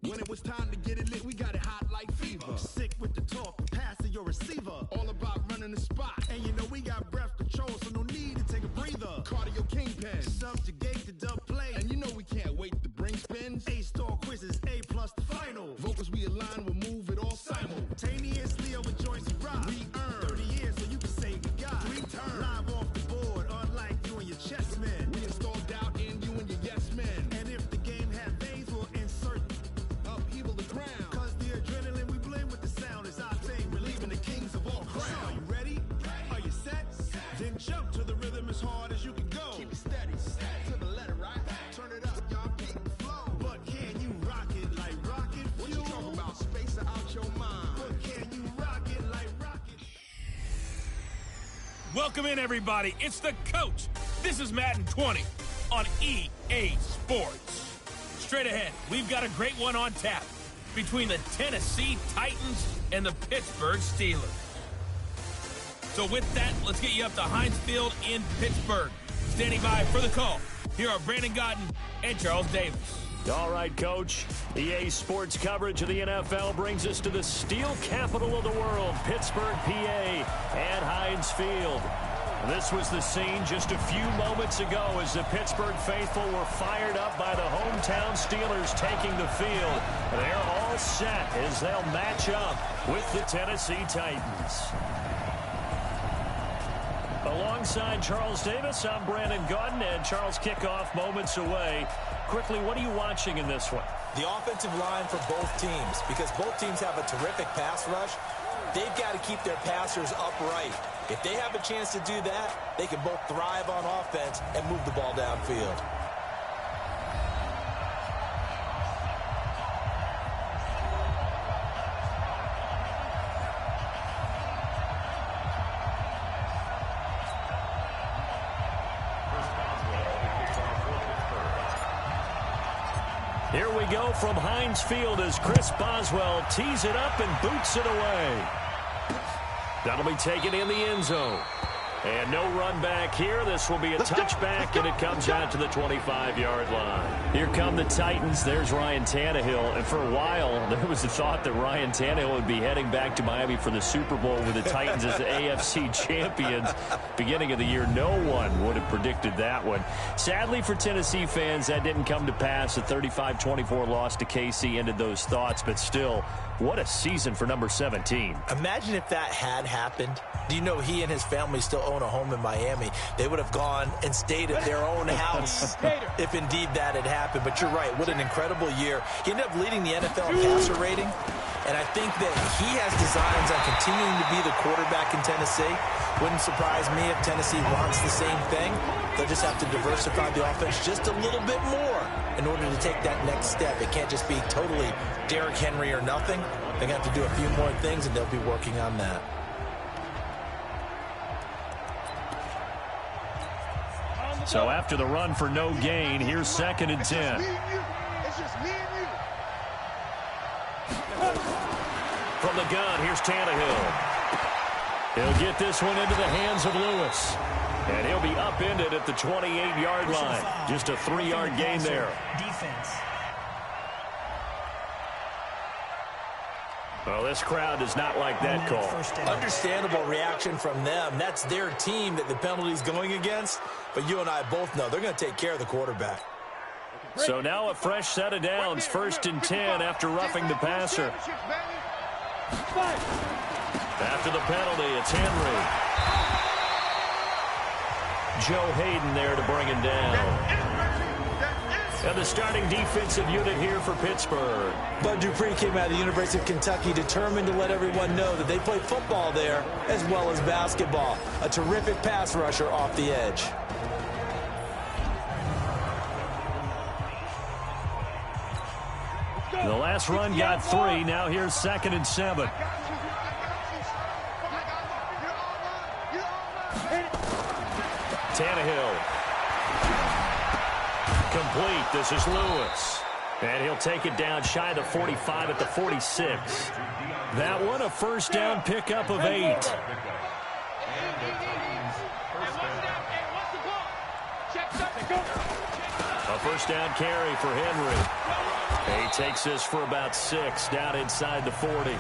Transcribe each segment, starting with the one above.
When it was time to get it lit, we got it hot like fever. Sick with the talk, passing your receiver. All about running the spot. And you know we got breath control, so no need to take a breather. Cardio kingpin, subjugate the dub play. And you know we can't wait to bring spins. A-star quizzes, A+ the final. Vocals we align, we'll move it all simultaneously over joints and rock. We earn 30 years so you can say we got 3 turns. Live off the board, unlike you and your chess men. We install doubt in you and your yes men. And if the game had veins, we'll insert upheaval the ground. Cause the adrenaline we blend with the sound is our thing. Relieving the kings of all crowns. Are you ready? Are you set? Then jump to the rhythm as hard as you can go. Keep it steady, to the letter, right? Turn it up, y'all, beat the flow. But can you rock it like rocket fuel? What you talking about? Space out your mind. But can you rock it like rocket? Welcome in, everybody. It's the coach. This is Madden 20 on EA Sports. Straight ahead, we've got a great one on tap between the Tennessee Titans and the Pittsburgh Steelers. So with that, let's get you up to Heinz Field in Pittsburgh. Standing by for the call, here are Brandon Godden and Charles Davis. All right, Coach. EA Sports coverage of the NFL brings us to the steel capital of the world, Pittsburgh, PA, at Heinz Field. This was the scene just a few moments ago as the Pittsburgh faithful were fired up by the hometown Steelers taking the field. They're all set as they'll match up with the Tennessee Titans. Alongside Charles Davis, I'm Brandon Godden, and Charles, kickoff moments away. Quickly, what are you watching in this one? The offensive line for both teams, because both teams have a terrific pass rush. They've got to keep their passers upright. If they have a chance to do that, they can both thrive on offense and move the ball downfield. Here we go from Heinz Field as Chris Boswell tees it up and boots it away. That'll be taken in the end zone. And no run back here. This will be a touchback, and it comes out to the 25-yard line. Here come the Titans. There's Ryan Tannehill. And for a while, there was the thought that Ryan Tannehill would be heading back to Miami for the Super Bowl with the Titans as the AFC champions. Beginning of the year, no one would have predicted that one. Sadly for Tennessee fans, that didn't come to pass. The 35-24 loss to KC ended those thoughts, but still, what a season for number 17. Imagine if that had happened. Do you know he and his family still own a home in Miami? They would have gone and stayed at their own house if indeed that had happened. But you're right, what an incredible year. He ended up leading the NFL passer rating, and I think that he has designs on continuing to be the quarterback in Tennessee. Wouldn't surprise me if Tennessee wants the same thing. They'll just have to diversify the offense just a little bit more in order to take that next step. It can't just be totally Derrick Henry or nothing. They're going to have to do a few more things, and they'll be working on that. So after the run for no gain, here's 2nd and 10. It's just me and you. From the gun, here's Tannehill. He'll get this one into the hands of Lewis. And he'll be upended at the 28-yard line. Just a 3-yard gain there. Defense. Well, this crowd does not like that call. Understandable reaction from them. That's their team that the penalty's going against. But you and I both know they're going to take care of the quarterback. So now a fresh set of downs. 1st and 10 after roughing the passer. After the penalty, it's Henry. Joe Hayden there to bring him down. And the starting defensive unit here for Pittsburgh. Bud Dupree came out of the University of Kentucky determined to let everyone know that they play football there as well as basketball. A terrific pass rusher off the edge. The last run got 3. Now here's 2nd and 7. Tannehill. Complete. This is Lewis. And he'll take it down shy of the 45 at the 46. That one a first down pickup of 8. A first down carry for Henry. He takes this for about 6 down inside the 40.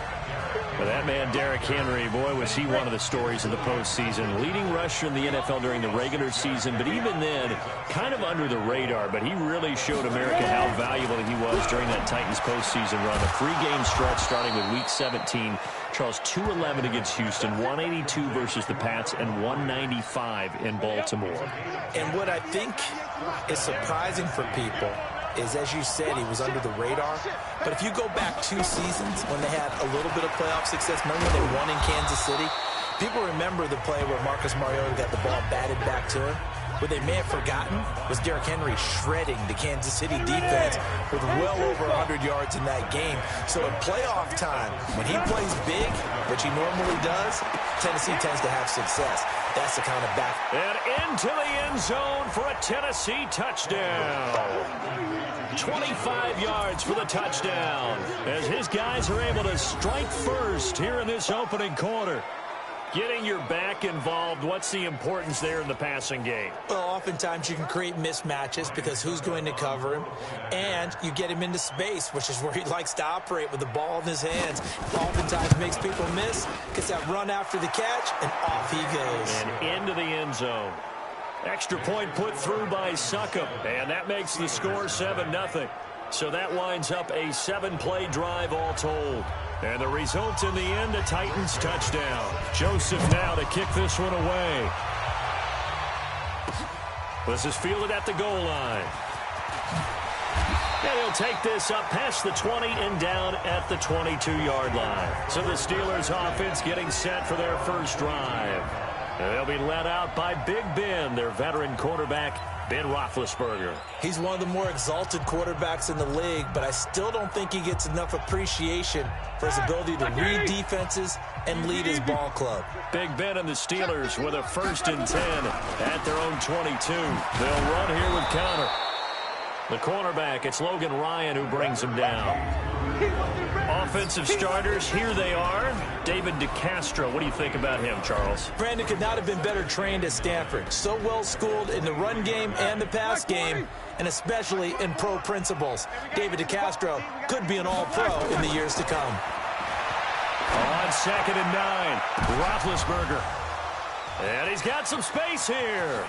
But that man, Derrick Henry, boy, was he one of the stories of the postseason. Leading rusher in the NFL during the regular season, but even then, kind of under the radar. But he really showed America how valuable he was during that Titans postseason run. A 3-game stretch starting with Week 17. Charles, 211 against Houston, 182 versus the Pats, and 195 in Baltimore. And what I think is surprising for people is, as you said, he was under the radar. But if you go back 2 seasons when they had a little bit of playoff success, remember when they won in Kansas City? People remember the play where Marcus Mariota got the ball batted back to him. What they may have forgotten was Derrick Henry shredding the Kansas City defense with well over 100 yards in that game. So in playoff time, when he plays big, which he normally does, Tennessee tends to have success. That's the kind of back. And into the end zone for a Tennessee touchdown. 25 yards for the touchdown as his guys are able to strike first here in this opening quarter. Getting your back involved, what's the importance there in the passing game? Well, oftentimes you can create mismatches because who's going to cover him? And you get him into space, which is where he likes to operate with the ball in his hands. Oftentimes makes people miss, gets that run after the catch, and off he goes. And into the end zone. Extra point put through by Succop, and that makes the score 7-0. So that winds up a 7-play drive all told. And the result in the end, a Titans touchdown. Joseph now to kick this one away. This is fielded at the goal line. And he'll take this up past the 20 and down at the 22-yard line. So the Steelers offense getting set for their first drive. And they'll be led out by Big Ben, their veteran quarterback, Ben Roethlisberger. He's one of the more exalted quarterbacks in the league, but I still don't think he gets enough appreciation for his ability to read defenses and lead his ball club. Big Ben and the Steelers with a 1st and 10 at their own 22. They'll run here with Connor. The cornerback, it's Logan Ryan who brings him down. Offensive starters, here they are. David DeCastro, what do you think about him, Charles? Brandon could not have been better trained at Stanford. So well schooled in the run game and the pass game, and especially in pro principles. David DeCastro could be an all-pro in the years to come. On 2nd and 9, Roethlisberger. And he's got some space here.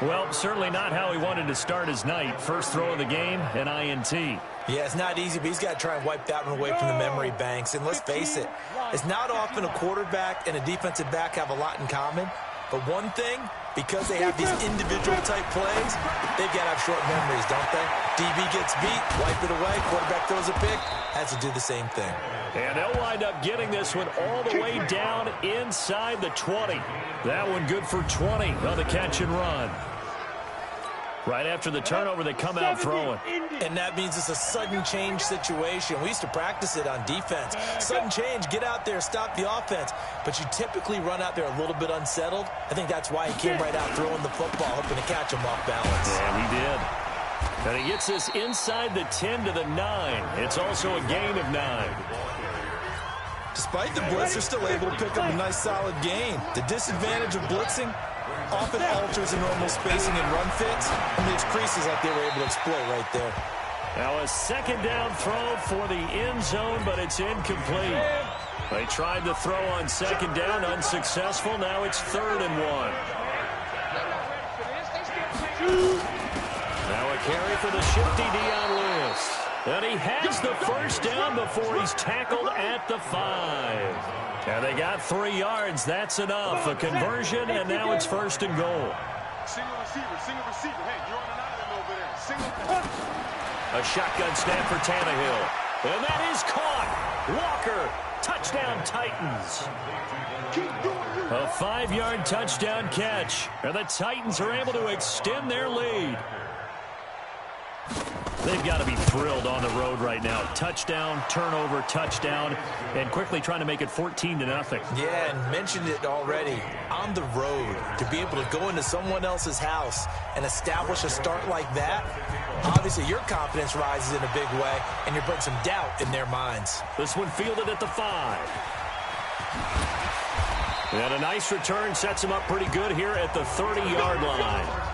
Well, certainly not how he wanted to start his night. First throw of the game, an INT. Yeah, it's not easy, but he's got to try and wipe that one away from the memory banks. And let's face it, it's not often a quarterback and a defensive back have a lot in common. But one thing, because they have these individual type plays, they've got to have short memories, don't they? DB gets beat, wipe it away, quarterback throws a pick, has to do the same thing. And they'll wind up getting this one all the way down inside the 20. That one good for 20 on the catch and run. Right after the turnover, they come out throwing. And that means it's a sudden change situation. We used to practice it on defense. Sudden change, get out there, stop the offense. But you typically run out there a little bit unsettled. I think that's why he came right out throwing the football, hoping to catch him off balance. And he did. And he gets this inside the 10 to the 9. It's also a gain of 9. Despite the blitz, they're still able to pick up a nice solid gain. The disadvantage of blitzing often alters the normal spacing and run fits and leaves creases like they were able to exploit right there. Now a 2nd down throw for the end zone, but it's incomplete. They tried to throw on 2nd down, unsuccessful. Now it's 3rd and 1. Now a carry for the shifty Dion Lewis. And he has the first down before he's tackled at the 5. And they got 3 yards. That's enough. A conversion, and now it's 1st and goal. Single receiver. Hey, you're on an island over there. Single. A shotgun snap for Tannehill. And that is caught. Walker, touchdown Titans. A 5-yard touchdown catch. And the Titans are able to extend their lead. They've got to be thrilled on the road right now. Touchdown, turnover, touchdown, and quickly trying to make it 14-0. Yeah, and mentioned it already. On the road, to be able to go into someone else's house and establish a start like that, obviously your confidence rises in a big way, and you bring some doubt in their minds. This one fielded at the 5. And a nice return sets him up pretty good here at the 30-yard line.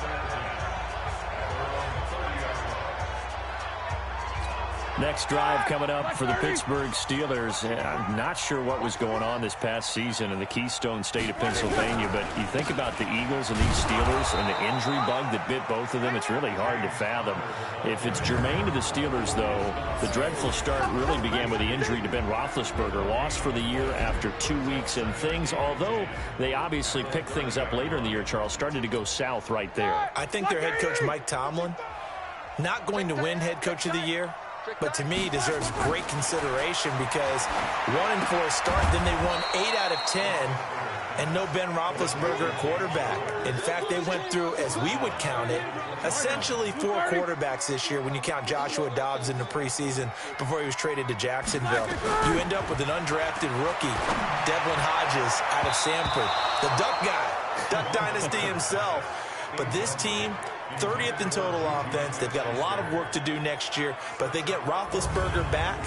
Next drive coming up for the Pittsburgh Steelers. I'm not sure what was going on this past season in the Keystone State of Pennsylvania, but you think about the Eagles and these Steelers and the injury bug that bit both of them, it's really hard to fathom. If it's germane to the Steelers, though, the dreadful start really began with the injury to Ben Roethlisberger, lost for the year after 2 weeks, and things, although they obviously picked things up later in the year, Charles, started to go south right there. I think their head coach, Mike Tomlin, not going to win head coach of the year, but to me deserves great consideration because 1-4 start, then they won 8 out of 10, and no Ben Roethlisberger quarterback. In fact, they went through, as we would count it, essentially 4 quarterbacks this year when you count Joshua Dobbs in the preseason before he was traded to Jacksonville. You end up with an undrafted rookie, Devlin Hodges out of Sanford, the Duck guy, Duck Dynasty himself. But this team, 30th in total offense. They've got a lot of work to do next year, but they get Roethlisberger back,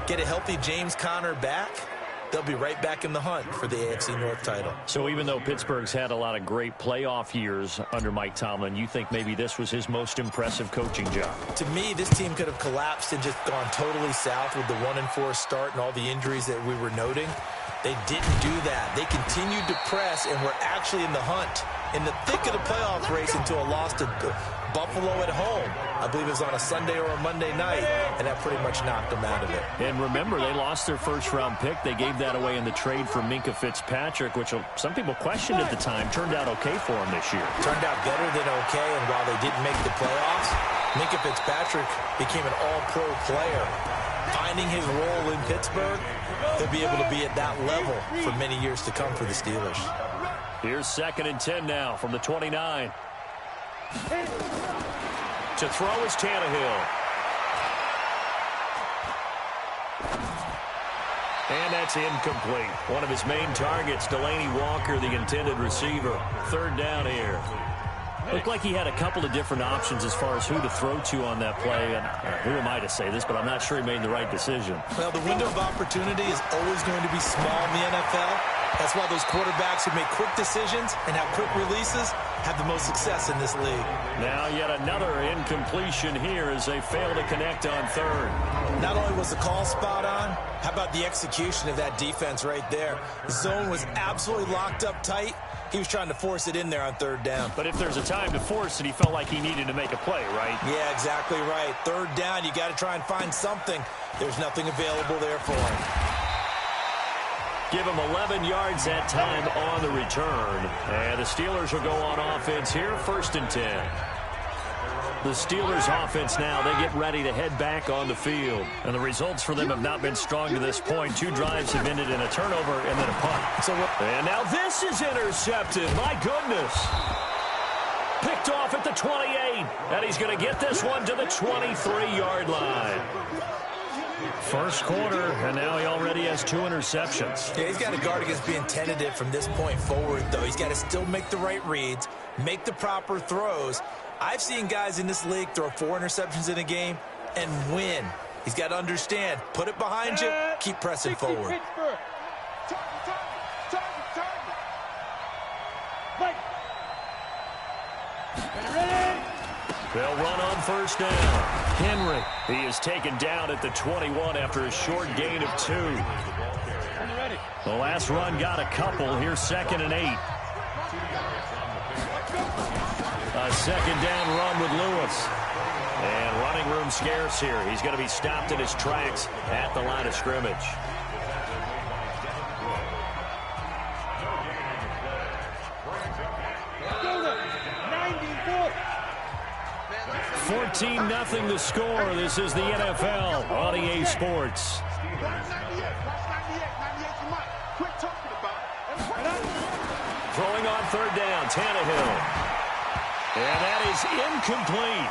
get a healthy James Conner back, they'll be right back in the hunt for the AFC North title. So even though Pittsburgh's had a lot of great playoff years under Mike Tomlin, you think maybe this was his most impressive coaching job? To me, this team could have collapsed and just gone totally south with the 1-4 start and all the injuries that we were noting. They didn't do that. They continued to press and were actually in the hunt, in the thick of the playoff race until a loss to Buffalo at home. I believe it was on a Sunday or a Monday night, and that pretty much knocked them out of it. And remember, they lost their first-round pick. They gave that away in the trade for Minkah Fitzpatrick, which some people questioned at the time. Turned out okay for them this year. Turned out better than okay, and while they didn't make the playoffs, Minkah Fitzpatrick became an all-pro player. Finding his role in Pittsburgh, he'll be able to be at that level for many years to come for the Steelers. Here's 2nd and 10 now from the 29. To throw is Tannehill. And that's incomplete. One of his main targets, Delaney Walker, the intended receiver. 3rd down here. Looked like he had a couple of different options as far as who to throw to on that play. And who am I to say this, but I'm not sure he made the right decision. Well, the window of opportunity is always going to be small in the NFL. That's why those quarterbacks who make quick decisions and have quick releases have the most success in this league. Now yet another incompletion here as they fail to connect on 3rd. Not only was the call spot on, how about the execution of that defense right there? The zone was absolutely locked up tight. He was trying to force it in there on 3rd down. But if there's a time to force it, he felt like he needed to make a play, right? Yeah, exactly right. 3rd down, you got to try and find something. There's nothing available there for him. Give him 11 yards that time on the return. And the Steelers will go on offense here, 1st and 10. The Steelers offense now, they get ready to head back on the field. And the results for them have not been strong to this point. 2 drives have ended in a turnover and then a punt. And now this is intercepted. My goodness. Picked off at the 28. And he's going to get this one to the 23-yard line. First quarter, and now he already has 2 interceptions. Yeah, he's got to guard against being tentative from this point forward, though. He's got to still make the right reads, make the proper throws. I've seen guys in this league throw 4 interceptions in a game and win. He's got to understand, put it behind you, keep pressing forward. They'll run on 1st down. Henry, he is taken down at the 21 after a short gain of 2. The last run got a couple. Here's 2nd and 8. A 2nd down run with Lewis. And running room scarce here. He's going to be stopped in his tracks at the line of scrimmage. 14-0 the score. This is the NFL on EA Sports. Throwing on 3rd down, Tannehill. And that is incomplete.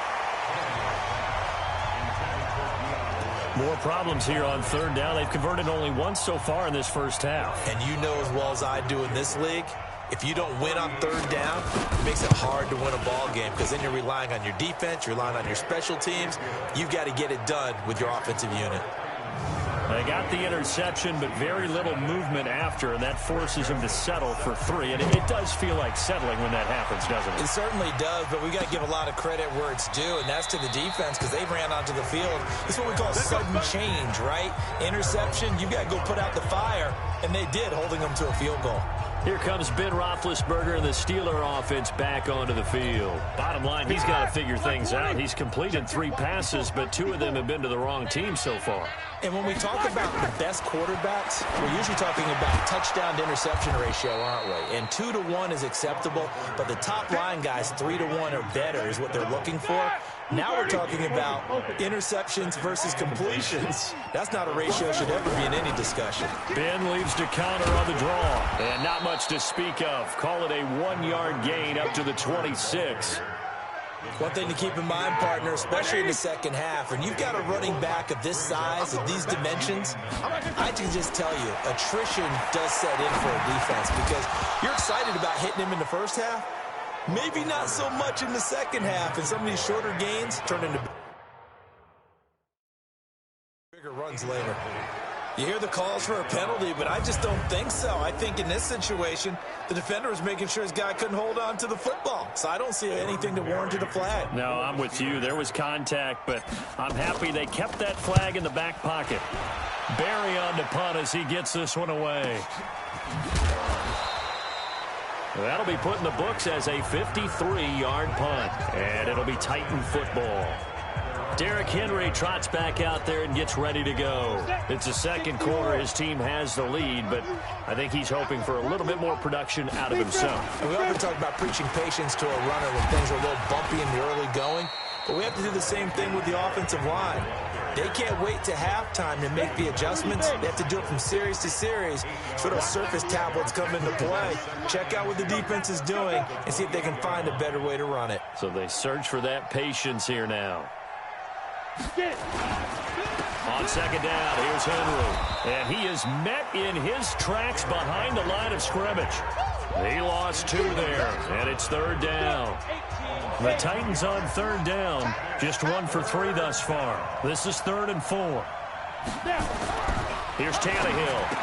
More problems here on 3rd down. They've converted only once so far in this first half. And you know as well as I do in this league, if you don't win on 3rd down, it makes it hard to win a ball game because then you're relying on your defense, you're relying on your special teams. You've got to get it done with your offensive unit. They got the interception, but very little movement after, and that forces him to settle for 3. And it does feel like settling when that happens, doesn't it? It certainly does, but we got to give a lot of credit where it's due, and that's to the defense because they ran onto the field. This is what we call sudden change, right? Interception, you got to go put out the fire, and they did, holding them to a field goal. Here comes Ben Roethlisberger and the Steeler offense back onto the field. Bottom line, he's got to figure things out. He's completed 3 passes, but 2 of them have been to the wrong team so far. And when we talk about the best quarterbacks, we're usually talking about touchdown to interception ratio, aren't we? And 2 to 1 is acceptable, but the top line guys 3 to 1 or better is what they're looking for. Now we're talking about interceptions versus completions. That's not a ratio that should ever be in any discussion. Ben leaves to counter on the draw. And not much to speak of. Call it a 1-yard gain up to the 26. One thing to keep in mind, partner, especially in the second half, when you've got a running back of this size, of these dimensions, I can just tell you, attrition does set in for a defense because you're excited about hitting him in the first half. Maybe not so much in the second half, and some of these shorter gains turn into bigger runs later. You hear the calls for a penalty, but I just don't think so. I think in this situation, the defender was making sure his guy couldn't hold on to the football. So I don't see anything to warrant a flag. No, I'm with you. There was contact, but I'm happy they kept that flag in the back pocket. Barry on the punt as he gets this one away. That'll be put in the books as a 53-yard punt, and it'll be Titan football. Derrick Henry trots back out there and gets ready to go. It's the second quarter. His team has the lead, but I think he's hoping for a little bit more production out of himself. And we often talk about preaching patience to a runner when things are a little bumpy in the early going, but we have to do the same thing with the offensive line. They can't wait to halftime to make the adjustments. They have to do it from series to series so those surface tablets come into play. Check out what the defense is doing and see if they can find a better way to run it. So they search for that patience here now. On second down, here's Henry. And he is met in his tracks behind the line of scrimmage. He lost 2 there, and it's 3rd down. The Titans on 3rd down, just 1 for 3 thus far. This is 3rd and 4. Here's Tannehill.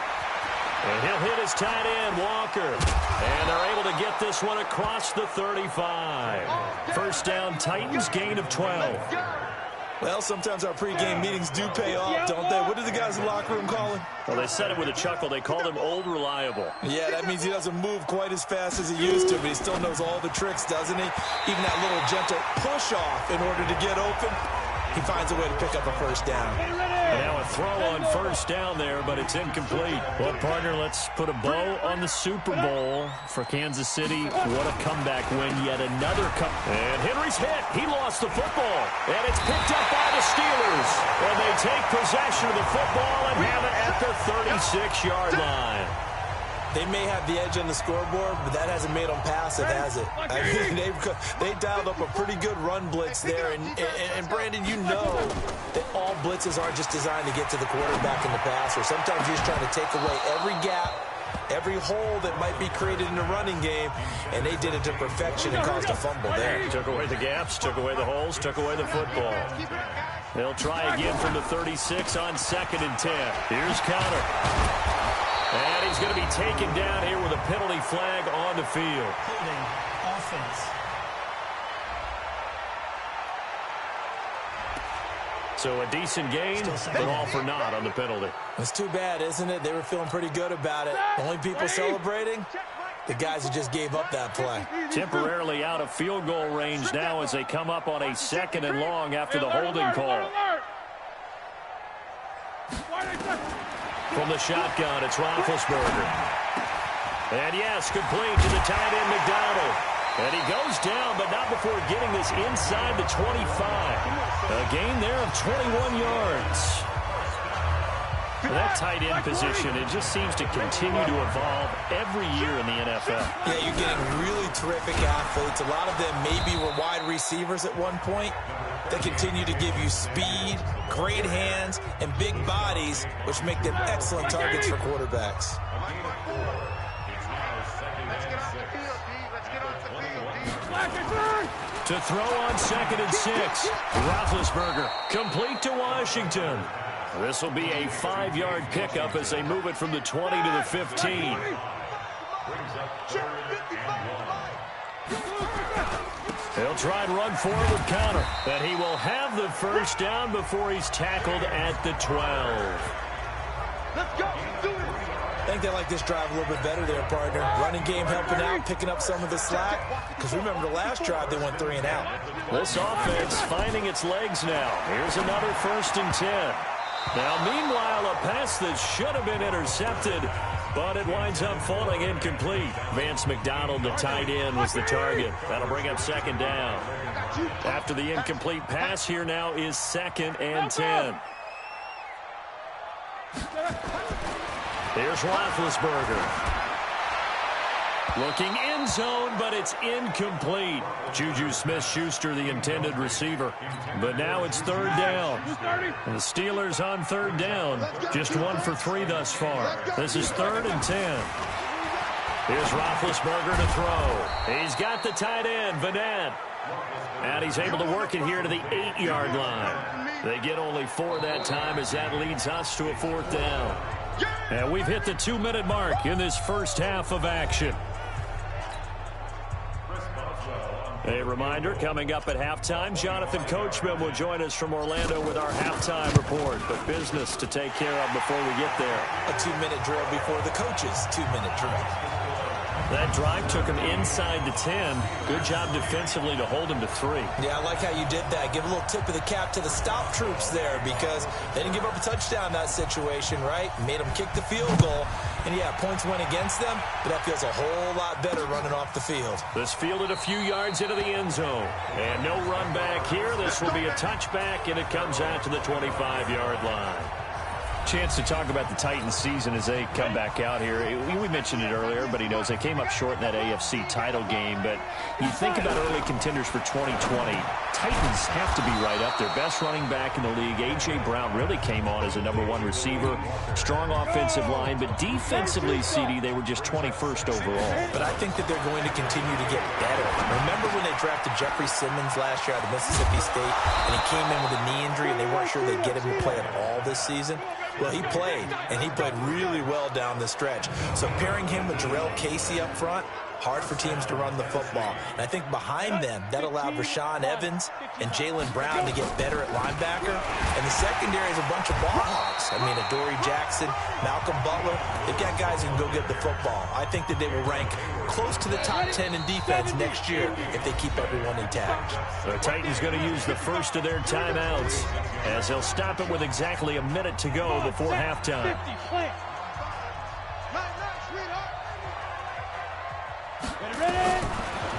And he'll hit his tight end, Walker. And they're able to get this one across the 35. First down, Titans, gain of 12. Well, sometimes our pregame meetings do pay off, don't they? What do the guys in the locker room call him? Well, they said it with a chuckle. They called him Old Reliable. Yeah, that means he doesn't move quite as fast as he used to, but he still knows all the tricks, doesn't he? Even that little gentle push-off in order to get open, he finds a way to pick up a first down. And now a throw on first down there, but it's incomplete. Well, partner, let's put a bow on the Super Bowl for Kansas City. What a comeback win, yet another And Henry's hit. He lost the football. And it's picked up by the Steelers. And they take possession of the football and have it at the 36-yard line. They may have the edge on the scoreboard, but that hasn't made them passive, has it? I mean, they dialed up a pretty good run blitz there. And Brandon, you know that all blitzes aren't just designed to get to the quarterback in the passer. Sometimes you're just trying to take away every gap, every hole that might be created in the running game, and they did it to perfection and caused a fumble there. Took away the gaps, took away the holes, took away the football. They'll try again from the 36 on 2nd and 10. Here's Counter. And he's going to be taken down here with a penalty flag on the field. Holding offense. So a decent gain, but all for naught on the penalty. It's too bad, isn't it? They were feeling pretty good about it. Only people celebrating, the guys who just gave up that play. Temporarily out of field goal range now as they come up on a 2nd and long after the holding call. From the shotgun, it's Roethlisberger. And yes, complete to the tight end, McDonald. And he goes down, but not before getting this inside the 25. A gain there of 21 yards. That tight end position, it just seems to continue to evolve every year in the NFL. Yeah, you're getting really terrific athletes. A lot of them maybe were wide receivers at one point. They continue to give you speed, great hands, and big bodies, which make them excellent targets for quarterbacks. To throw on 2nd and 6. Roethlisberger complete to Washington. This will be a 5-yard pickup as they move it from the 20 to the 15. He'll try and run forward with counter. But he will have the first down before he's tackled at the 12. Let's go. Do it. I think they like this drive a little bit better there, partner. Running game helping out, picking up some of the slack. Because remember the last drive, they went 3 and out. This offense finding its legs now. Here's another 1st and 10. Now, meanwhile, a pass that should have been intercepted, but it winds up falling incomplete. Vance McDonald, the tight end, was the target. That'll bring up 2nd down. After the incomplete pass, here now is 2nd and 10. Here's Roethlisberger. Looking end zone, but it's incomplete. Juju Smith-Schuster, the intended receiver. But now it's 3rd down. And the Steelers on 3rd down. Just 1 for 3 thus far. This is 3rd and 10. Here's Roethlisberger to throw. He's got the tight end, Vanette. And he's able to work it here to the 8-yard line. They get only 4 that time as that leads us to a 4th down. And we've hit the 2-minute mark in this first half of action. A reminder, coming up at halftime, Jonathan Coachman will join us from Orlando with our halftime report. But business to take care of before we get there. A 2-minute drill before the coach's 2-minute drill. That drive took him inside the 10. Good job defensively to hold him to 3. Yeah, I like how you did that. Give a little tip of the cap to the stop troops there because they didn't give up a touchdown in that situation, right? Made them kick the field goal. And, yeah, points went against them, but that feels a whole lot better running off the field. This fielded a few yards into the end zone. And no run back here. This will be a touchback, and it comes out to the 25-yard line. Chance to talk about the Titans season as they come back out here. We mentioned it earlier, but he knows they came up short in that AFC title game. But you think about early contenders for 2020, Titans have to be right up there. Best running back in the league. A.J. Brown really came on as a #1 receiver. Strong offensive line, but defensively, CD, they were just 21st overall. But I think that they're going to continue to get better. Remember when they drafted Jeffrey Simmons last year out of Mississippi State, and he came in with a knee injury, and they weren't sure they'd get him to play at all this season? Well, he played, and he played really well down the stretch. So pairing him with Jarrell Casey up front, hard for teams to run the football. And I think behind them, that allowed Rashaan Evans and Jaylen Brown to get better at linebacker. And the secondary is a bunch of ball hawks. I mean, Adoree Jackson, Malcolm Butler, they've got guys who can go get the football. I think that they will rank close to the top 10 in defense next year if they keep everyone intact. The Titans going to use the first of their timeouts as they'll stop it with exactly a minute to go before halftime.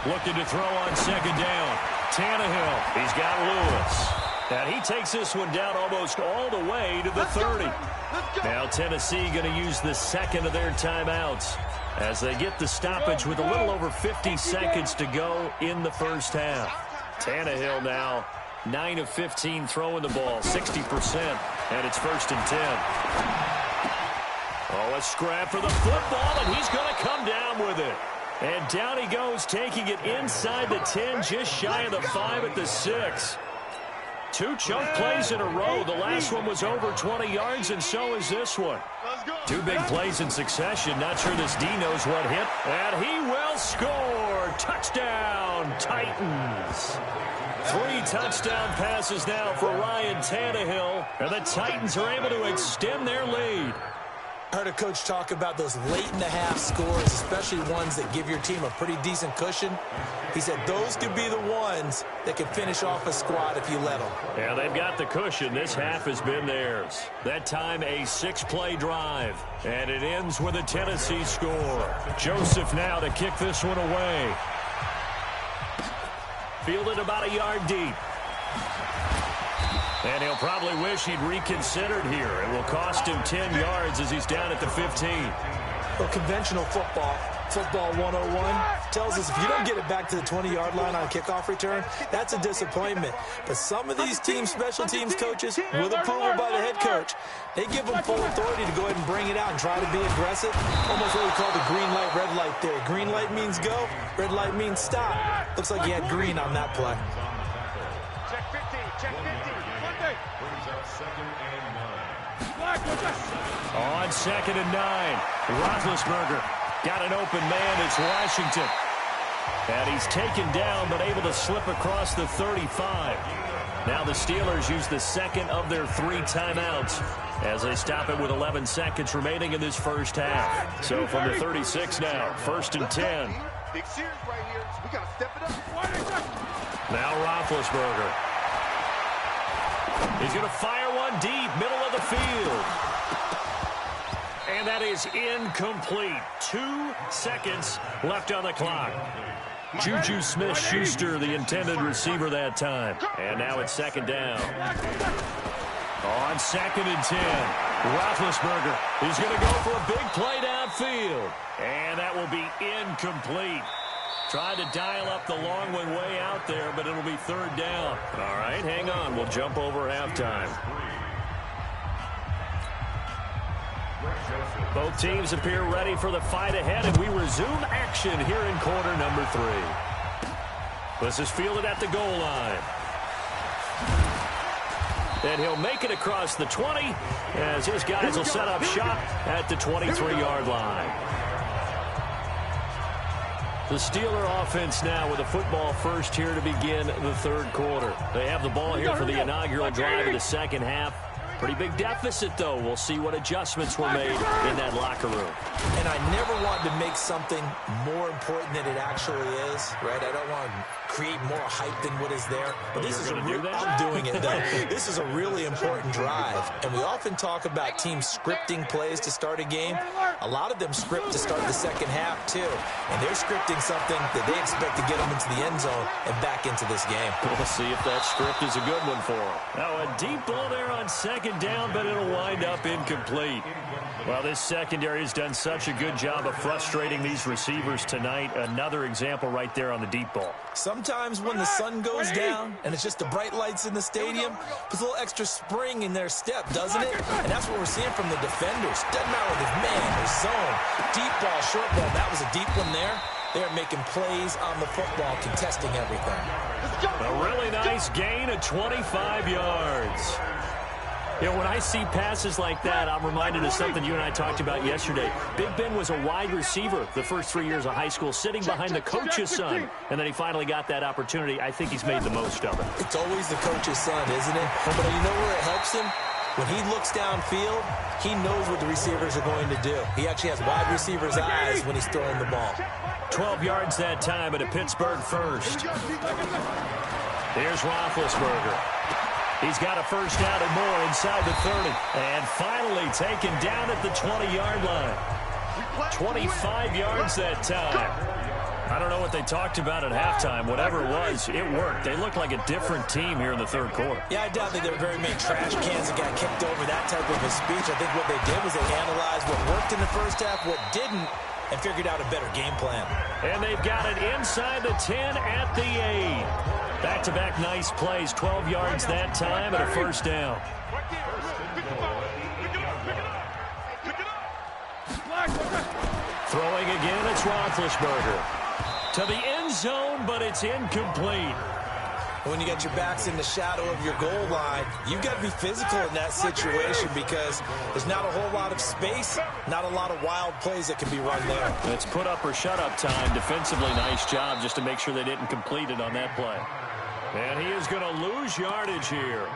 Looking to throw on 2nd down. Tannehill, he's got Lewis. And he takes this one down almost all the way to the 30. Now Tennessee going to use the 2nd of their timeouts as they get the stoppage with a little over 50 seconds to go in the first half. Tannehill now 9 of 15 throwing the ball, 60%, and it's 1st and 10. Oh, a scrap for the football, and he's going to come down with it. And down he goes, taking it inside the 10, just shy of the 5 at the 6. 2 chunk plays in a row. The last one was over 20 yards, and so is this one. 2 big plays in succession. Not sure this D knows what hit. And he will score. Touchdown, Titans. 3 touchdown passes now for Ryan Tannehill. And the Titans are able to extend their lead. I heard a coach talk about those late-in-the-half scores, especially ones that give your team a pretty decent cushion. He said those could be the ones that can finish off a squad if you let them. Yeah, they've got the cushion. This half has been theirs. That time, a 6-play drive. And it ends with a Tennessee score. Joseph now to kick this one away. Fielded about a yard deep. And he'll probably wish he'd reconsidered here. It will cost him 10 yards as he's down at the 15. Well, conventional football 101, tells us if you don't get it back to the 20-yard line on a kickoff return, that's a disappointment. But some of these teams, special teams coaches, with approval by the head coach, they give them full authority to go ahead and bring it out and try to be aggressive. Almost what we call the green light, red light theory. Green light means go, red light means stop. Looks like he had green on that play. Check 50, check 50. Brings up 2nd and 9. On 2nd and 9, Roethlisberger got an open man. It's Washington. And he's taken down but able to slip across the 35. Now the Steelers use the second of their 3 timeouts as they stop it with 11 seconds remaining in this first half. So from the 36 now, 1st and 10. Big series right here. So we got to step it up. Now Roethlisberger. He's going to fire one deep, middle of the field. And that is incomplete. 2 seconds left on the clock. Juju Smith-Schuster, the intended receiver that time. And now it's 2nd down. On 2nd and 10, Roethlisberger is going to go for a big play downfield. And that will be incomplete. Tried to dial up the long one way out there, but it'll be 3rd down. All right, hang on. We'll jump over halftime. Both teams appear ready for the fight ahead, and we resume action here in quarter number 3. This is fielded at the goal line. And he'll make it across the 20 as his guys will set up shop at the 23-yard line. The Steeler offense now with a football first here to begin the 3rd quarter. They have the ball here for the inaugural drive of the 2nd half. Pretty big deficit, though. We'll see what adjustments were made in that locker room. And I never want to make something more important than it actually is, right? I don't want to create more hype than what is there. But this is I'm doing it, though. This is a really important drive. And we often talk about teams scripting plays to start a game. A lot of them script to start the 2nd half, too. And they're scripting something that they expect to get them into the end zone and back into this game. We'll see if that script is a good one for them. Now, a deep ball there on 2nd down, but it'll wind up incomplete. Well, this secondary has done such a good job of frustrating these receivers tonight. Another example right there on the deep ball. Sometimes when the sun goes down and it's just the bright lights in the stadium, puts a little extra spring in their step, doesn't it? And that's what we're seeing from the defenders. Doesn't matter whether it's man or zone, deep ball, short ball. That was a deep one there. They're making plays on the football, contesting everything. A really nice gain of 25 yards. You know, when I see passes like that, I'm reminded of something you and I talked about yesterday. Big Ben was a wide receiver the first 3 years of high school, sitting behind the coach's son. And then he finally got that opportunity. I think he's made the most of it. It's always the coach's son, isn't it? But you know where it helps him? When he looks downfield, he knows what the receivers are going to do. He actually has wide receivers' eyes when he's throwing the ball. 12 yards that time at a Pittsburgh first. Here's Roethlisberger. He's got a first down and more inside the 30. And finally taken down at the 20-yard line. 25 yards that time. I don't know what they talked about at halftime. Whatever it was, it worked. They looked like a different team here in the 3rd quarter. Yeah, I doubt that there were very many trash cans that got kicked over, that type of a speech. I think what they did was they analyzed what worked in the first half, what didn't, and figured out a better game plan. And they've got it inside the 10 at the 8. Back-to-back nice plays, 12 yards that time and a first down. Throwing again, it's Roethlisberger. To the end zone, but it's incomplete. When you got your backs in the shadow of your goal line, you've got to be physical in that situation because there's not a whole lot of space, not a lot of wild plays that can be run there. It's put up or shut up time. Defensively, nice job just to make sure they didn't complete it on that play. And he is going to lose yardage here.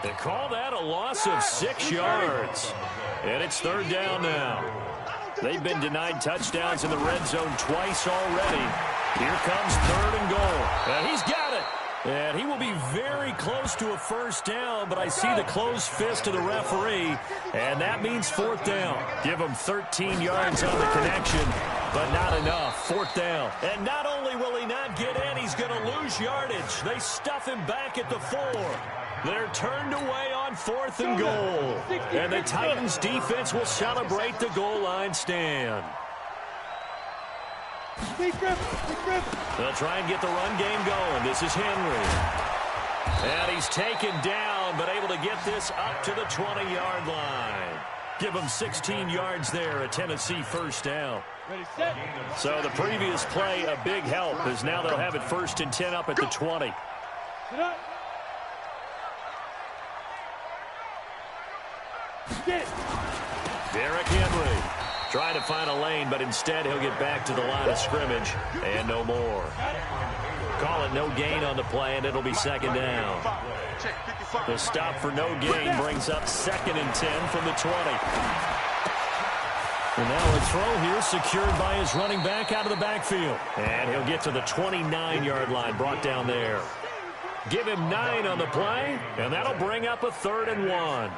They call that a loss of 6 yards. And it's 3rd down now. They've been denied touchdowns in the red zone twice already. Here comes 3rd and goal. And he's got it. And he will be very close to a first down, but I see the closed fist of the referee, and that means 4th down. Give him 13 yards on the connection, but not enough. 4th down. And not only will he not get in, he's going to lose yardage. They stuff him back at the 4. They're turned away on 4th and goal. And the Titans defense will celebrate the goal line stand. They'll try and get the run game going. This is Henry. And he's taken down, but able to get this up to the 20-yard line. Give him 16 yards there, a Tennessee first down. So the previous play, a big help, as now they'll have it 1st and 10 up at the 20. Derrick Henry trying to find a lane, but instead he'll get back to the line of scrimmage and no more. Call it no gain on the play, and it'll be second down. The stop for no gain brings up 2nd and 10 from the 20. And now a throw here secured by his running back out of the backfield. And he'll get to the 29-yard line, brought down there. Give him 9 on the play, and that'll bring up a 3rd and 1.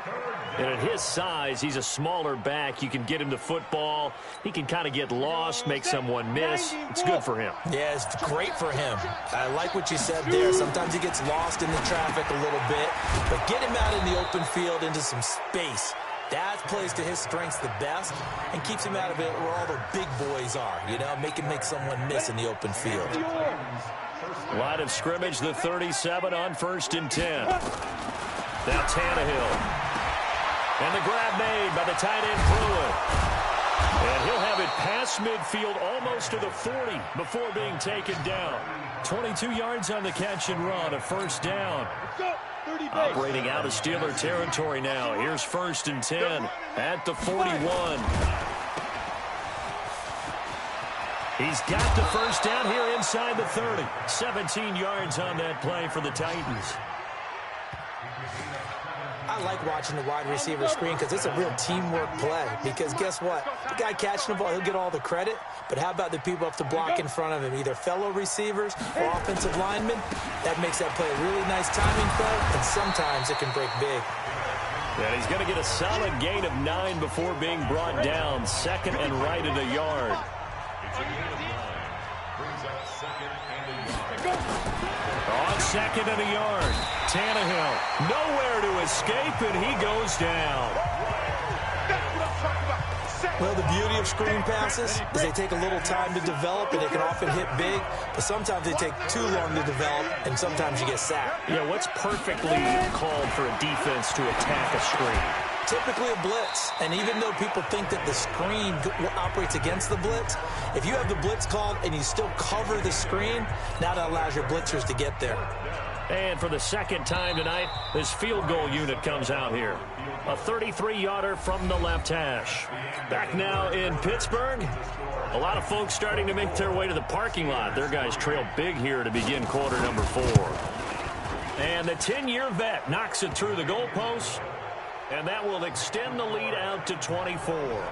And at his size, he's a smaller back. You can get him the football. He can kind of get lost, make someone miss. It's good for him. Yeah, it's great for him. I like what you said there. Sometimes he gets lost in the traffic a little bit, but get him out in the open field into some space. That plays to his strengths the best and keeps him out of it where all the big boys are, you know, make someone miss in the open field. Line of scrimmage, the 37 on 1st and 10. Now Tannehill. And the grab made by the tight end Pruitt. And he'll have it past midfield almost to the 40 before being taken down. 22 yards on the catch and run, a 1st down. Operating out of Steeler territory now. Here's 1st and 10 at the 41. He's got the 1st down here inside the 30. 17 yards on that play for the Titans. I like watching the wide receiver screen because it's a real teamwork play. Because guess what? The guy catching the ball, he'll get all the credit. But how about the people up the block in front of him? Either fellow receivers or offensive linemen. That makes that play a really nice timing play. And sometimes it can break big. And he's going to get a solid gain of 9 before being brought down. 2nd and right at a yard. On 2nd and a yard, Tannehill nowhere to escape, and he goes down. Well, the beauty of screen passes is they take a little time to develop, and they can often hit big, but sometimes they take too long to develop, and sometimes you get sacked. Yeah, what's perfectly called for a defense to attack a screen? Typically a blitz, and even though people think that the screen operates against the blitz, if you have the blitz called and you still cover the screen, now that allows your blitzers to get there. And for the 2nd time tonight, this field goal unit comes out here. A 33-yarder from the left hash. Back now in Pittsburgh. A lot of folks starting to make their way to the parking lot. Their guys trail big here to begin quarter number 4. And the 10-year vet knocks it through the goalpost. And that will extend the lead out to 24.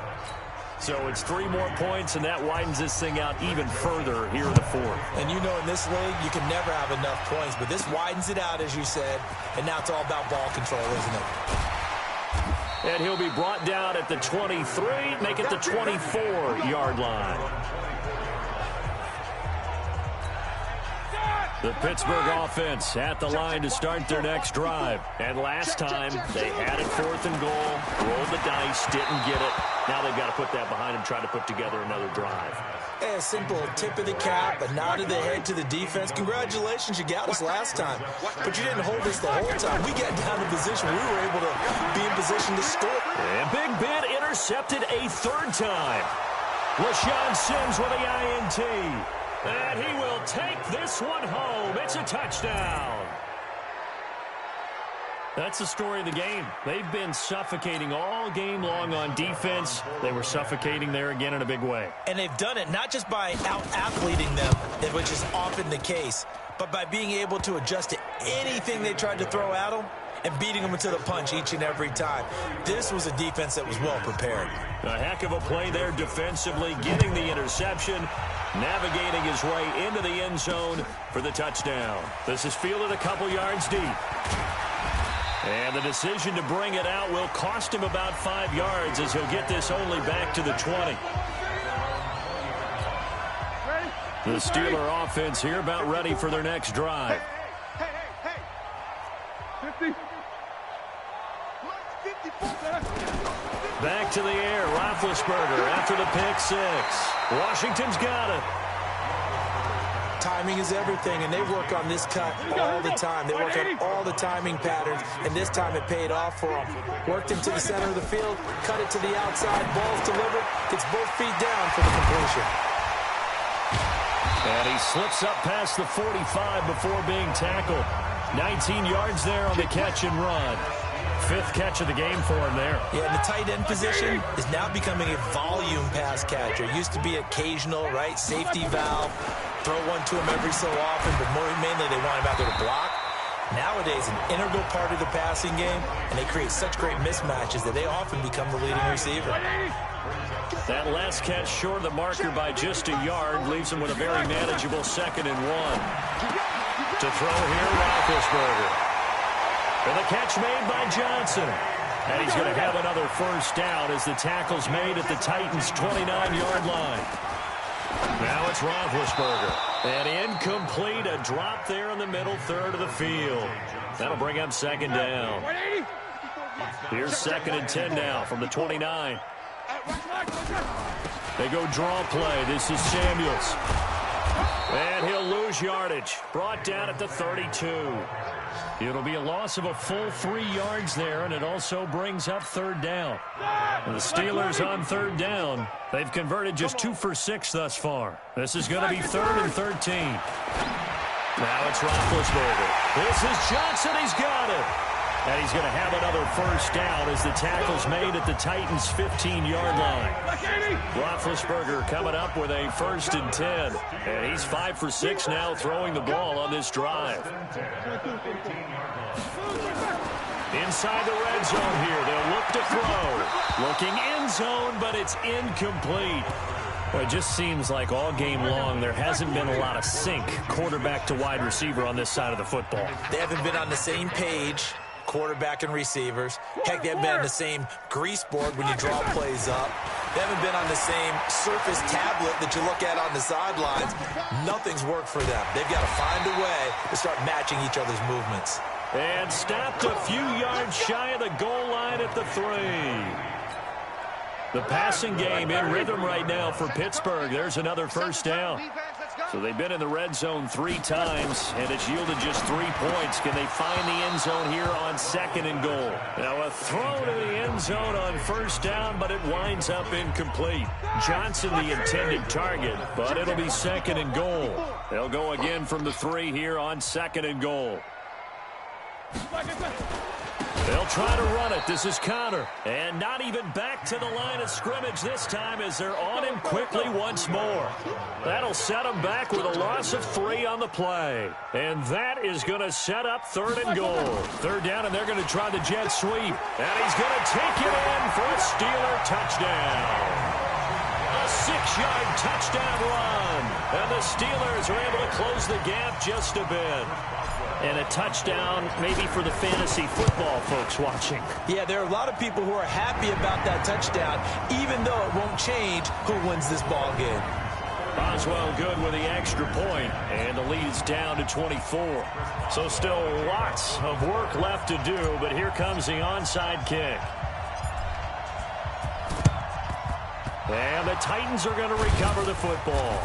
So it's 3 more points, and that widens this thing out even further here in the 4th. And you know in this league, you can never have enough points, but this widens it out, as you said, and now it's all about ball control, isn't it? And he'll be brought down at the 23, make it the 24-yard line. The Pittsburgh offense at the line to start their next drive. And last time, they had it 4th and goal, rolled the dice, didn't get it. Now they've got to put that behind them, try to put together another drive. A simple tip of the cap, a nod of the head to the defense. Congratulations, you got us last time. But you didn't hold us the whole time. We got down to position. We were able to be in position to score. And Big Ben intercepted a 3rd time. LaShawn Sims with the INT. And he will take this one home. It's a touchdown. That's the story of the game. They've been suffocating all game long on defense. They were suffocating there again in a big way. And they've done it not just by out-athleting them, which is often the case, but by being able to adjust to anything they tried to throw at them and beating them into the punch each and every time. This was a defense that was well prepared. A heck of a play there defensively, getting the interception, navigating his way into the end zone for the touchdown. This is fielded a couple yards deep. And the decision to bring it out will cost him about 5 yards as he'll get this only back to the 20. The Steeler offense here about ready for their next drive. Back to the air, Roethlisberger after the pick 6. Washington's got it. Timing is everything, and they work on this cut all the time. They work on all the timing patterns, and this time it paid off for them. Worked him to the center of the field, cut it to the outside, ball's delivered, gets both feet down for the completion. And he slips up past the 45 before being tackled. 19 yards there on the catch and run. Fifth catch of the game for him there. Yeah, and the tight end position is now becoming a volume pass catcher. It used to be occasional, right? Safety valve, throw one to him every so often, but mainly they want him out there to block. Nowadays, an integral part of the passing game, and they create such great mismatches that they often become the leading receiver. That last catch short of the marker by just a yard leaves him with a very manageable 2nd and 1. To throw here, Roethlisberger. And the catch made by Johnson. And he's going to have another first down as the tackle's made at the Titans' 29-yard line. Now it's Roethlisberger. And incomplete, a drop there in the middle third of the field. That'll bring up 2nd down. Here's 2nd and 10 now from the 29. They go draw play. This is Samuels. And he'll lose yardage. Brought down at the 32. It'll be a loss of a full 3 yards there, and it also brings up 3rd down. The Steelers on 3rd down. They've converted just 2 for 6 thus far. This is going to be 3rd and 13. Now it's Roethlisberger. This is Johnson. He's got it. And he's going to have another first down as the tackle's made at the Titans' 15-yard line. Roethlisberger coming up with a 1st and 10. And he's 5 for 6 now throwing the ball on this drive. Inside the red zone here. They'll look to throw. Looking end zone, but it's incomplete. Well, it just seems like all game long there hasn't been a lot of sync quarterback to wide receiver on this side of the football. They haven't been on the same page, quarterback and receivers. Heck, they haven't been on the same grease board when you draw plays up. They haven't been on the same surface tablet that you look at on the sidelines. Nothing's worked for them. They've got to find a way to start matching each other's movements. And stopped a few yards shy of the goal line at the 3. The passing game in rhythm right now for Pittsburgh. There's another first down. So they've been in the red zone 3 times, and it's yielded just 3 points. Can they find the end zone here on 2nd and goal? Now a throw to the end zone on first down, but it winds up incomplete. Johnson the intended target, but it'll be 2nd and goal. They'll go again from the 3 here on 2nd and goal. They'll try to run it. This is Connor. And not even back to the line of scrimmage this time as they're on him quickly once more. That'll set him back with a loss of 3 on the play. And that is going to set up 3rd and goal. 3rd down, and they're going to try the jet sweep. And he's going to take it in for a Steeler touchdown. A 6-yard touchdown run. And the Steelers are able to close the gap just a bit. And a touchdown maybe for the fantasy football folks watching. Yeah, there are a lot of people who are happy about that touchdown, even though it won't change who wins this ball game. Boswell good with the extra point, and the lead's down to 24. So still lots of work left to do, but here comes the onside kick. And the Titans are going to recover the football.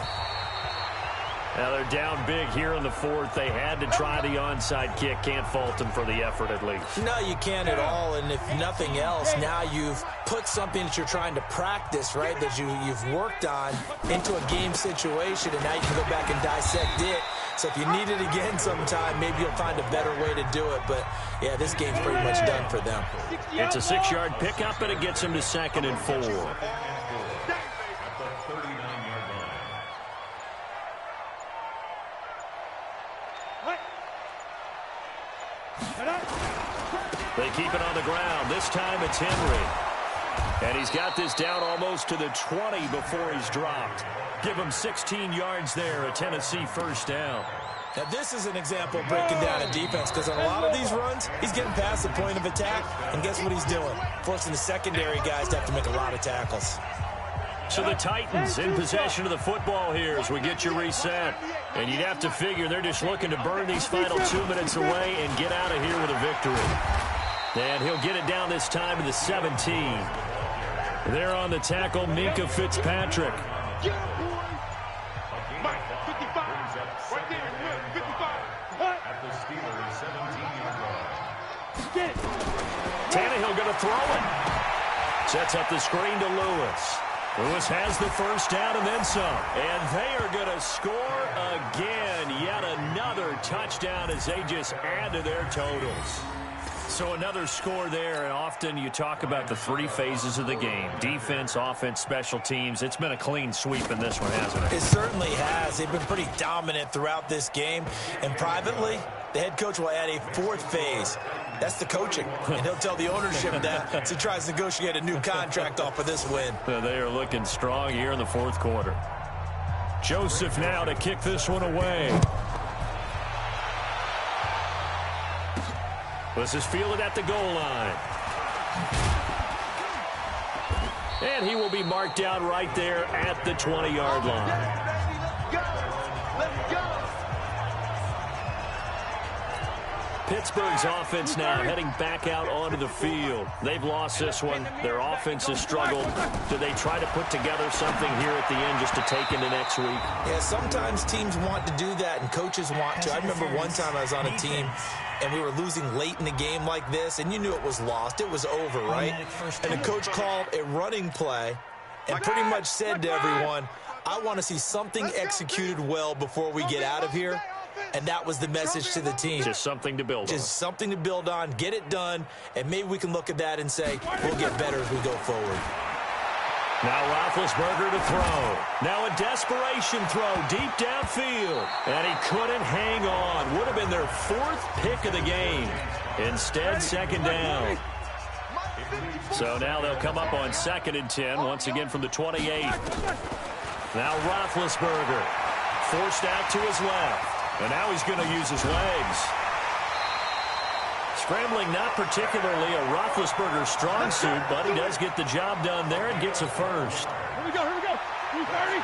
Now they're down big here in the 4th. They had to try the onside kick. Can't fault them for the effort at least. No, you can't at all. And if nothing else, now you've put something that you're trying to practice, right, that you've worked on into a game situation, and now you can go back and dissect it. So if you need it again sometime, maybe you'll find a better way to do it. But, yeah, this game's pretty much done for them. It's a 6-yard pickup, and it gets them to 2nd and 4. They keep it on the ground. This time it's Henry. And he's got this down almost to the 20 before he's dropped. Give him 16 yards there, a Tennessee first down. Now this is an example of breaking down a defense, because on a lot of these runs, he's getting past the point of attack, and guess what he's doing? Forcing the secondary guys to have to make a lot of tackles. So the Titans in possession of the football here as we get you reset. And you'd have to figure they're just looking to burn these final 2 minutes away and get out of here with a victory. And he'll get it down this time to the 17. There on the tackle, Minka Fitzpatrick. Tannehill going to throw it. Sets up the screen to Lewis. Lewis has the first down and then some. And they are going to score again. Yet another touchdown as they just add to their totals. So another score there, and often you talk about the three phases of the game. Defense, offense, special teams. It's been a clean sweep in this one, hasn't it? It certainly has. They've been pretty dominant throughout this game. And privately, the head coach will add a fourth phase. That's the coaching. And he'll tell the ownership that as he tries to negotiate a new contract off of this win. They are looking strong here in the fourth quarter. Joseph now to kick this one away. This is fielded at the goal line. And he will be marked down right there at the 20-yard line. Let's go. Pittsburgh's offense now heading back out onto the field. They've lost this one. Their offense has struggled. Do they try to put together something here at the end just to take into next week? Yeah, sometimes teams want to do that and coaches want to. I remember one time I was on a team and we were losing late in the game like this, and you knew it was lost. It was over, right? And the coach called a running play and pretty much said to everyone, I want to see something executed well before we get out of here. And that was the message to the team. Just something to build on. Just something to build on, get it done, and maybe we can look at that and say, we'll get better as we go forward. Now Roethlisberger to throw. Now a desperation throw deep downfield. And he couldn't hang on. Would have been their fourth pick of the game. Instead, second down. So now they'll come up on 2nd and 10, once again from the 28. Now Roethlisberger forced out to his left. And now he's going to use his legs. Scrambling not particularly a Roethlisberger strong suit, but he does get the job done there and gets a first. Here we go, here we go. 330.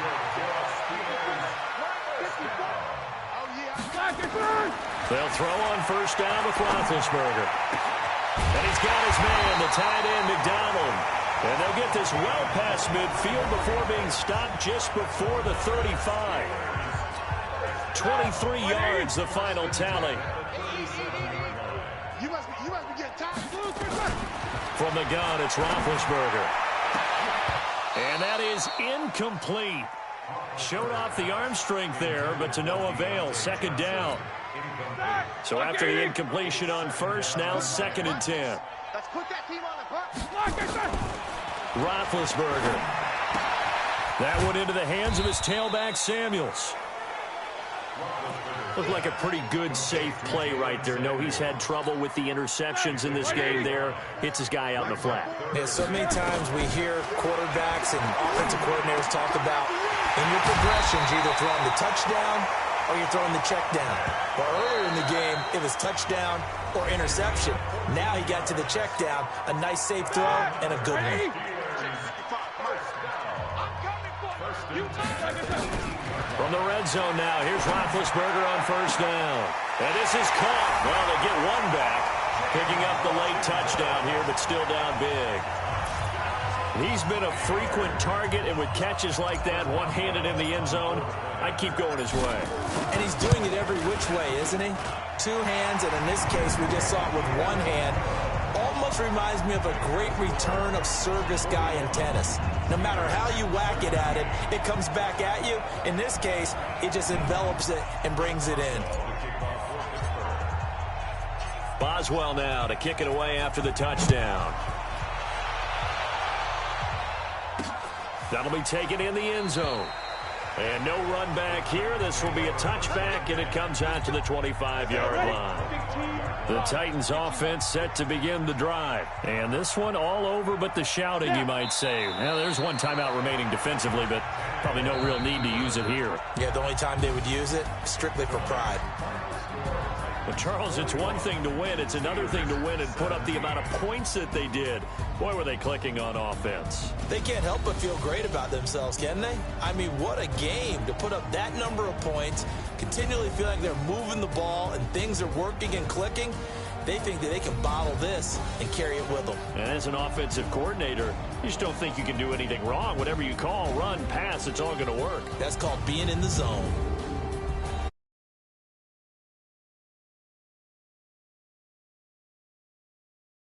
They'll throw on first down with Roethlisberger. And he's got his man, the tight end, McDonald. And they'll get this well past midfield before being stopped just before the 35. 23 yards, the final tally. You must be getting tired. From the gun, it's Roethlisberger. And that is incomplete. Showed off the arm strength there, but to no avail. Second down. So after the incompletion on first, now 2nd and 10. Let's put that team on the clock. Roethlisberger. That one into the hands of his tailback, Samuels. Looked like a pretty good, safe play right there. No, he's had trouble with the interceptions in this game there. Hits his guy out in the flat. Yeah, so many times we hear quarterbacks and offensive coordinators talk about in your progressions, you're either throwing the touchdown or you're throwing the check down. But earlier in the game, it was touchdown or interception. Now he got to the check down, a nice safe throw, and a good one. From the red zone now, here's Roethlisberger on first down. And this is caught. Well, they get one back, picking up the late touchdown here, but still down big. He's been a frequent target, and with catches like that, one-handed in the end zone, I'd keep going his way. And he's doing it every which way, isn't he? Two hands, and in this case, we just saw it with one hand. Almost reminds me of a great return of service guy in tennis. No matter how you whack it at it, it comes back at you. In this case, it just envelops it and brings it in. Boswell now to kick it away after the touchdown. That'll be taken in the end zone. And no run back here. This will be a touchback, and it comes out to the 25-yard line. The Titans offense set to begin the drive. And this one all over but the shouting, you might say. Now, there's one timeout remaining defensively, but probably no real need to use it here. Yeah, the only time they would use it, strictly for pride. But, Charles, it's one thing to win. It's another thing to win and put up the amount of points that they did. Boy, were they clicking on offense. They can't help but feel great about themselves, can they? I mean, what a game to put up that number of points, continually feel like they're moving the ball and things are working and clicking. They think that they can bottle this and carry it with them. And as an offensive coordinator, you just don't think you can do anything wrong. Whatever you call, run, pass, it's all going to work. That's called being in the zone.